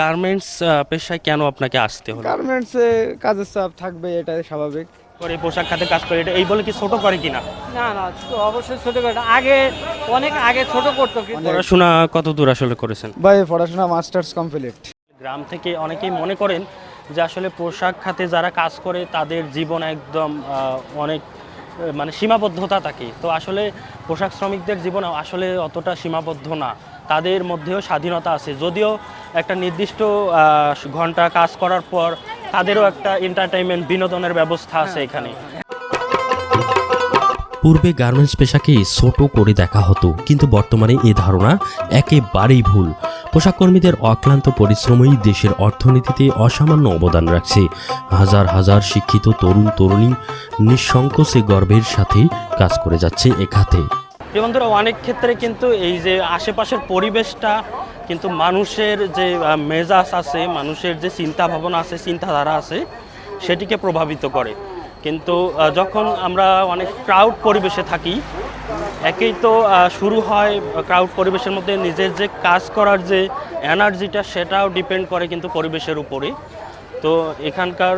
Garments পেশায় কেন আপনাকে আসতে হলো? গার্মেন্টসে কাজের চাপ থাকবে, এটাই স্বাভাবিক। করে পোশাক খাতে কাজ করে এটা এই বলে কি ছোট করে কিনা? না না, অবশ্যই ছোট করে আগে, অনেক আগে ছোট করতো কিন্তু পড়াশোনা কত দূর আসলে করেছেন? ভাই পড়াশোনা মাস্টার্স কমপ্লিট। গ্রাম থেকে অনেকেই মনে করেন যে আসলে পোশাক খাতে যারা কাজ করে তাদের জীবন একদম অনেক মানে সীমাবদ্ধতা থাকে। তো আসলে পোশাক শ্রমিকদের জীবন আসলে অতটা সীমাবদ্ধ না, তাদের মধ্যেও স্বাধীনতা আছে। যদিও একটা নির্দিষ্ট ঘন্টা কাজ করার পর তাদেরও একটা এন্টারটেইনমেন্ট বিনোদনের ব্যবস্থা আছে এখানে। পূর্বে গার্মেন্টস পেশাকে ছোট করে দেখা হতো, কিন্তু বর্তমানে এ ধারণা একেবারেই ভুল। পোশাক কর্মীদের অক্লান্ত পরিশ্রমই দেশের অর্থনীতিতে অসামান্য অবদান রাখছে। হাজার হাজার শিক্ষিত তরুণ তরুণী নিঃসংকোচে গর্বের সাথে কাজ করে যাচ্ছে এ খাতে। বন্ধুরা, অনেক ক্ষেত্রে কিন্তু এই যে আশেপাশের পরিবেশটা কিন্তু মানুষের যে মেজাজ আছে, মানুষের যে চিন্তা ভাবনা আছে, চিন্তাধারা আছে, সেটিকে প্রভাবিত করে। কিন্তু যখন আমরা অনেক ক্রাউড পরিবেশে থাকি, একেই তো শুরু হয় ক্রাউড পরিবেশের মধ্যে নিজের যে কাজ করার যে এনার্জিটা, সেটাও ডিপেন্ড করে কিন্তু পরিবেশের উপরে। তো এখানকার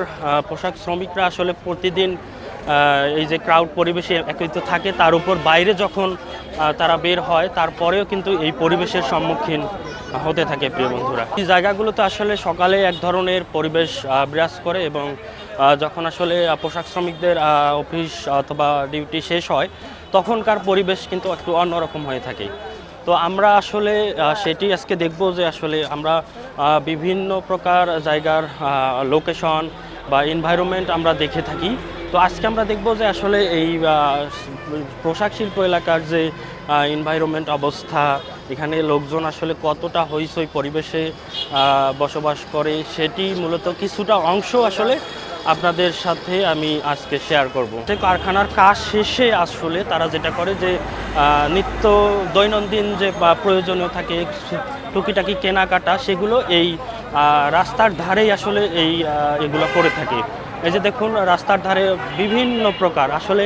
পোশাক শ্রমিকরা আসলে প্রতিদিন এই যে ক্রাউড পরিবেশে একই তো থাকে, তার উপর বাইরে যখন তারা বের হয় তারপরেও কিন্তু এই পরিবেশের সম্মুখীন হতে থাকে। প্রিয় বন্ধুরা, এই জায়গাগুলোতে আসলে সকালে এক ধরনের পরিবেশ বিরাজ করে এবং যখন আসলে পোশাক শ্রমিকদের অফিস অথবা ডিউটি শেষ হয় তখনকার পরিবেশ কিন্তু একটু অন্যরকম হয়ে থাকে। তো আমরা আসলে সেটি আজকে দেখব যে আসলে আমরা বিভিন্ন প্রকার জায়গার লোকেশন বা এনভায়রনমেন্ট আমরা দেখে থাকি। তো আজকে আমরা দেখব যে আসলে এই পোশাক শিল্প এলাকার যে এনভায়রনমেন্ট অবস্থা, এখানে লোকজন আসলে কতটা হইচই পরিবেশে বসবাস করে, সেটি মূলত কিছুটা অংশ আসলে আপনাদের সাথে আমি আজকে শেয়ার করব। যে কারখানার কাজ শেষে আসলে তারা যেটা করে যে নিত্য দৈনন্দিন যে প্রয়োজনীয় থাকে টুকিটাকি কেনাকাটা, সেগুলো এই রাস্তার ধারেই আসলে এগুলো করে থাকে। এই যে দেখুন, রাস্তার ধারে বিভিন্ন প্রকার আসলে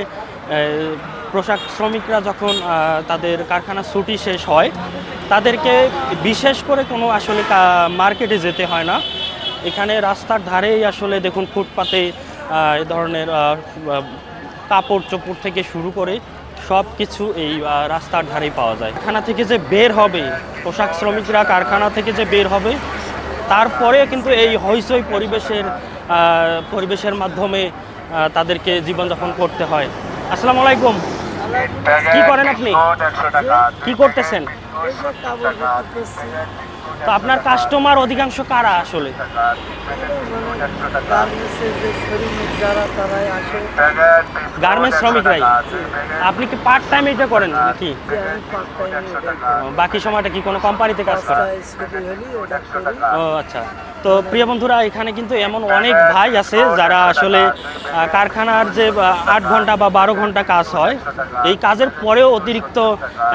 পোশাক শ্রমিকরা যখন তাদের কারখানা ছুটি শেষ হয়, তাদেরকে বিশেষ করে কোনো আসলে মার্কেটে যেতে হয় না। এখানে রাস্তার ধারেই আসলে দেখুন ফুটপাতে এই ধরনের কাপড় চোপড় থেকে শুরু করে সব কিছু এই রাস্তার ধারেই পাওয়া যায়। কারখানা থেকে যে বের হবে, পোশাক শ্রমিকরা কারখানা থেকে যে বের হবে, তারপরে কিন্তু এই হইচই পরিবেশের মাধ্যমে তাদেরকে জীবনযাপন করতে হয়। আসসালামু আলাইকুম। কি করেন আপনি? কি করতেছেন? তো আপনার কাস্টমার অধিকাংশ কারা আসলে? গার্মেন্টস শ্রমিকরাই। আপনি কি পার্ট টাইম এটা করেন নাকি? বাকি সময়টা কি কোনো কোম্পানিতে কাজ করেন? ও আচ্ছা। তো প্রিয় বন্ধুরা, এখানে কিন্তু এমন অনেক ভাই আছে যারা আসলে কারখানার যে 8 ঘন্টা বা 12 ঘন্টা কাজ হয়, এই কাজের পরেও অতিরিক্ত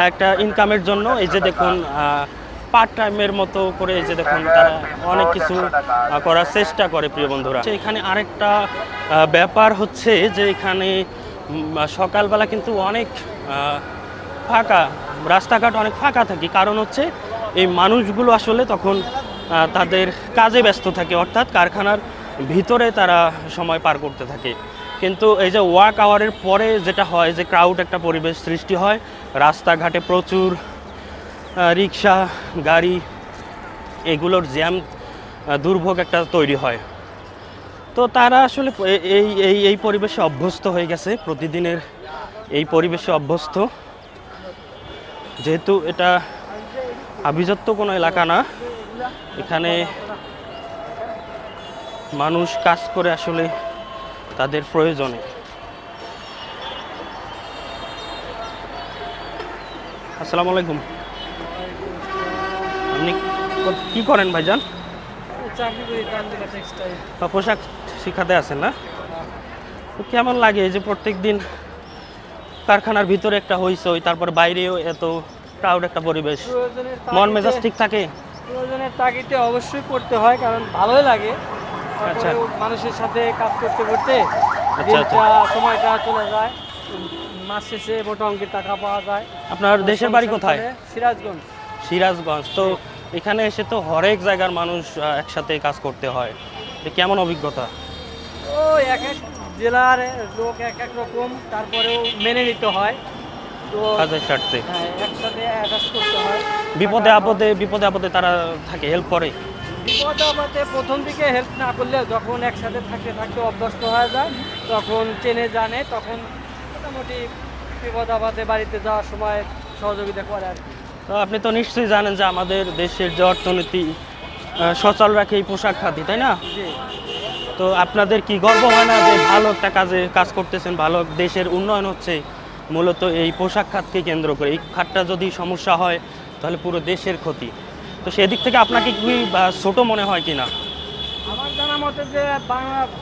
একটা ইনকামের জন্য এই যে দেখুন পার্ট টাইমের মতো করে এই যে দেখুন তারা অনেক কিছু করার চেষ্টা করে। প্রিয় বন্ধুরা, এখানে আরেকটা ব্যাপার হচ্ছে যে এখানে সকালবেলা কিন্তু অনেক ফাঁকা, রাস্তাঘাট অনেক ফাঁকা থাকে। কারণ হচ্ছে এই মানুষগুলো আসলে তখন তাদের কাজে ব্যস্ত থাকে, অর্থাৎ কারখানার ভিতরে তারা সময় পার করতে থাকে। কিন্তু এই যে ওয়ার্ক আওয়ারের পরে যেটা হয় যে ক্রাউড একটা পরিবেশ সৃষ্টি হয়, রাস্তাঘাটে প্রচুর রিক্সা গাড়ি, এগুলোর জ্যাম দুর্ভোগ একটা তৈরি হয়। তো তারা আসলে এই পরিবেশে অভ্যস্ত হয়ে গেছে, প্রতিদিনের এই পরিবেশে অভ্যস্ত। যেহেতু এটা আভিজাত্য কোনো এলাকা না, এখানে মানুষ কাজ করে আসলে তাদের প্রয়োজনে। আসসালামু আলাইকুম। আপনি কি করেন ভাইজান? পোশাক শিখাতে আছেন না? তো কেমন লাগে এই যে প্রত্যেক দিন কারখানার ভিতরে একটা হইচই, তারপর বাইরেও এত ক্রাউড একটা পরিবেশ, মন মেজাজ ঠিক থাকে? প্রয়োজনের তাগিদে অবশ্যই করতে হয়, কারণ ভালোই লাগে। আচ্ছা, মানুষের সাথে কাজ করতে করতে আচ্ছা। সময়টা চলে যায়, মাস শেষে মোটা অঙ্কের টাকা পাওয়া যায়। আপনার দেশের বাড়ি কোথায়? সিরাজগঞ্জ। সিরাজগঞ্জ। তো এখানে এসে তো হরেক জায়গার মানুষ একসাথে কাজ করতে হয়, তো কেমন অভিজ্ঞতা? ও এক এক জেলার লোক এক এক রকম, তারপরেও মেনে নিতে হয়। তো কাজের স্বার্থে হ্যাঁ, একসাথে অ্যাডজাস্ট করতে হয়। বিপদে আপদে তারা থাকে, হেল্প করে। বিপদ আপদে প্রথম দিকে হেল্প না করলেও যখন একসাথে থাকতে থাকতে অভ্যস্ত হয়ে যায়, তখন চেনে জানে, তখন মোটামুটি বিপদ আপদে বাড়িতে যাওয়ার সময় সহযোগিতা করে আর কি। তো আপনি তো নিশ্চয়ই জানেন যে আমাদের দেশের যে অর্থনীতি সচল রাখে এই পোশাক খাতি, তাই না? জি। তো আপনাদের কি গর্ব হয় না যে ভালো একটা কাজ করতেছেন, ভালো দেশের উন্নয়ন হচ্ছে মূলত এই পোশাক খাতকে কেন্দ্র করে? এই খাতটা যদি সমস্যা হয় তাহলে পুরো দেশের ক্ষতি। তো সেদিক থেকে আপনাকে কি ছোট মনে হয় কি না? আমার জানা মতে যে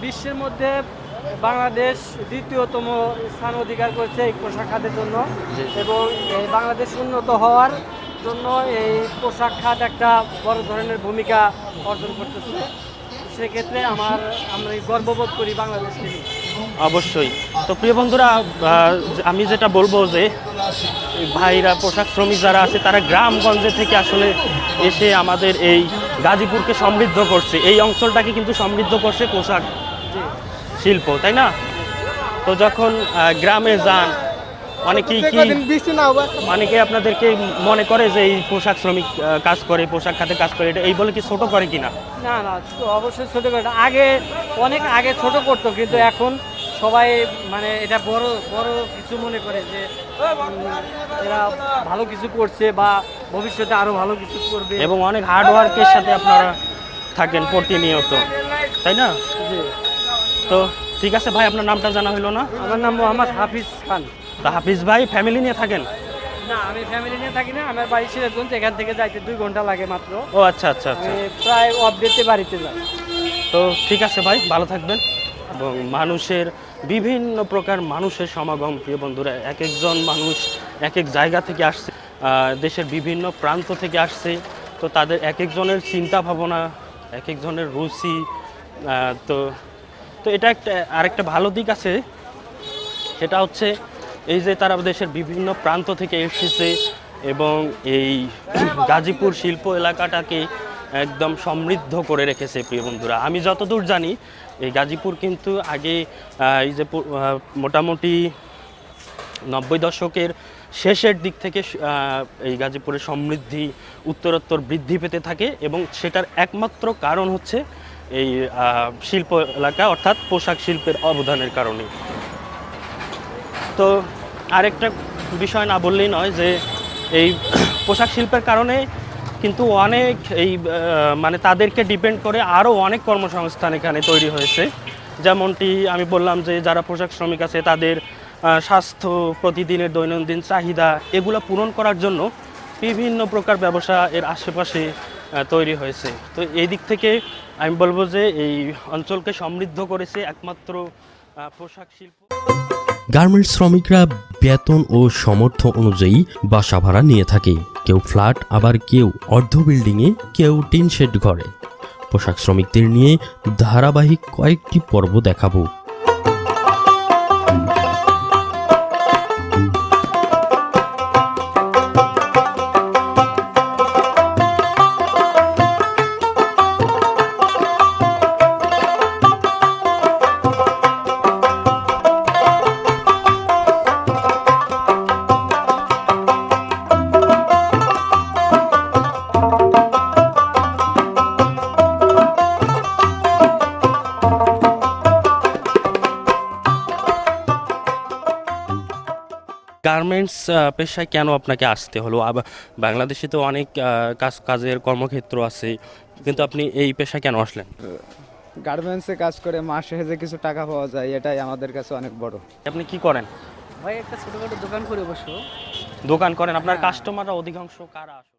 বিশ্বের মধ্যে বাংলাদেশ দ্বিতীয়তম স্থান অধিকার করেছে এই পোশাক খাতের জন্য, জি। এবং এই বাংলাদেশ উন্নত হওয়ার জন্য এই পোশাক খাত একটা বড় ধরনের ভূমিকা অর্জন করতেছে। সেক্ষেত্রে আমরা গর্ববোধ করি বাংলাদেশকে নিয়ে। অবশ্যই। তো প্রিয় বন্ধুরা, আমি যেটা বলবো যে এই ভাইরা পোশাক শ্রমিক যারা আছে তারা গ্রামগঞ্জে থেকে আসলে এসে আমাদের এই গাজীপুরকে সমৃদ্ধ করছে, এই অঞ্চলটাকে কিন্তু সমৃদ্ধ করছে পোশাক শিল্প, তাই না? তো যখন গ্রামে যান অনেকে আপনাদেরকে মনে করে যে এই পোশাক শ্রমিক কাজ করে, পোশাক খাতে কাজ করে, এটা এই বলে কি ছোট করে কিনা? না না, অবশ্যই ছোট করে। অনেক আগে ছোট করতো, কিন্তু এখন সবাই মানে এটা বড় বড় কিছু মনে করে যে এরা ভালো কিছু করছে বা ভবিষ্যতে আরো ভালো কিছু করবে, এবং অনেক হার্ড ওয়ার্কের সাথে আপনারা থাকেন প্রতিনিয়ত, তাই না? জি। তো ঠিক আছে ভাই, আপনার নামটা জানা হলো না? আমার নাম মোহাম্মদ হাফিজ খান। তা হাফিজ ভাই ফ্যামিলি নিয়ে থাকেন? না, আমি ফ্যামিলি নিয়ে থাকি না, আমার বাড়ি সিরাজগঞ্জ, এখান থেকে যাইতে 2 ঘন্টা লাগে মাত্র। ও আচ্ছা আচ্ছা আচ্ছা। আমি প্রায় অফডেতে বাড়িতে যাই। তো ঠিক আছে ভাই, ভালো থাকবেন। এবং মানুষের বিভিন্ন প্রকার মানুষের সমাগম, প্রিয় বন্ধুরা, এক একজন মানুষ এক এক জায়গা থেকে আসছে, দেশের বিভিন্ন প্রান্ত থেকে আসছে। তো তাদের এক একজনের চিন্তা ভাবনা, এক একজনের রুচি, তো তো এটা আরেকটা ভালো দিক আছে, সেটা হচ্ছে এই যে তারা দেশের বিভিন্ন প্রান্ত থেকে এসেছে এবং এই গাজীপুর শিল্প এলাকাটাকে একদম সমৃদ্ধ করে রেখেছে। প্রিয় বন্ধুরা, আমি যতদূর জানি এই গাজীপুর কিন্তু আগে এই যে মোটামুটি 90 দশকের শেষের দিক থেকে এই গাজীপুরের সমৃদ্ধি উত্তরোত্তর বৃদ্ধি পেতে থাকে, এবং সেটার একমাত্র কারণ হচ্ছে এই শিল্প এলাকা অর্থাৎ পোশাক শিল্পের অবদানের কারণে। তো আরেকটা বিষয় না বললেই নয় যে এই পোশাক শিল্পের কারণে কিন্তু অনেক এই মানে তাদেরকে ডিপেন্ড করে আরও অনেক কর্মসংস্থান এখানে তৈরি হয়েছে। যেমনটি আমি বললাম যে যারা পোশাক শ্রমিক আছে তাদের স্বাস্থ্য, প্রতিদিনের দৈনন্দিন চাহিদা, এগুলো পূরণ করার জন্য বিভিন্ন প্রকার ব্যবসা এর আশেপাশে তৈরি হয়েছে। তো এই দিক থেকে আমি বলবো যে এই অঞ্চলকে সমৃদ্ধ করেছে একমাত্র পোশাক শিল্প। গার্মেন্টস শ্রমিকরা বেতন ও সামর্থ্য অনুযায়ী বাসা ভাড়া নিয়ে থাকে, কেউ ফ্ল্যাট, আবার কেউ অর্ধ বিল্ডিংয়ে, কেউ টিন শেড ঘরে। পোশাক শ্রমিকদের নিয়ে ধারাবাহিক কয়েকটি পর্ব দেখাবো। গার্মেন্টস পেশায় কেন আপনাকে আসতে হলো? আবার বাংলাদেশে তো অনেক কাজের কর্মক্ষেত্র আছে, কিন্তু আপনি এই পেশায় কেন আসলেন? গার্মেন্টসে কাজ করে মাসে যে কিছু টাকা পাওয়া যায়, এটাই আমাদের কাছে অনেক বড়। আপনি কি করেন? ভাই একটা ছোটখাটো দোকান করে বসো। দোকান করেন? আপনার কাস্টমাররা অধিকাংশ কারা আসে?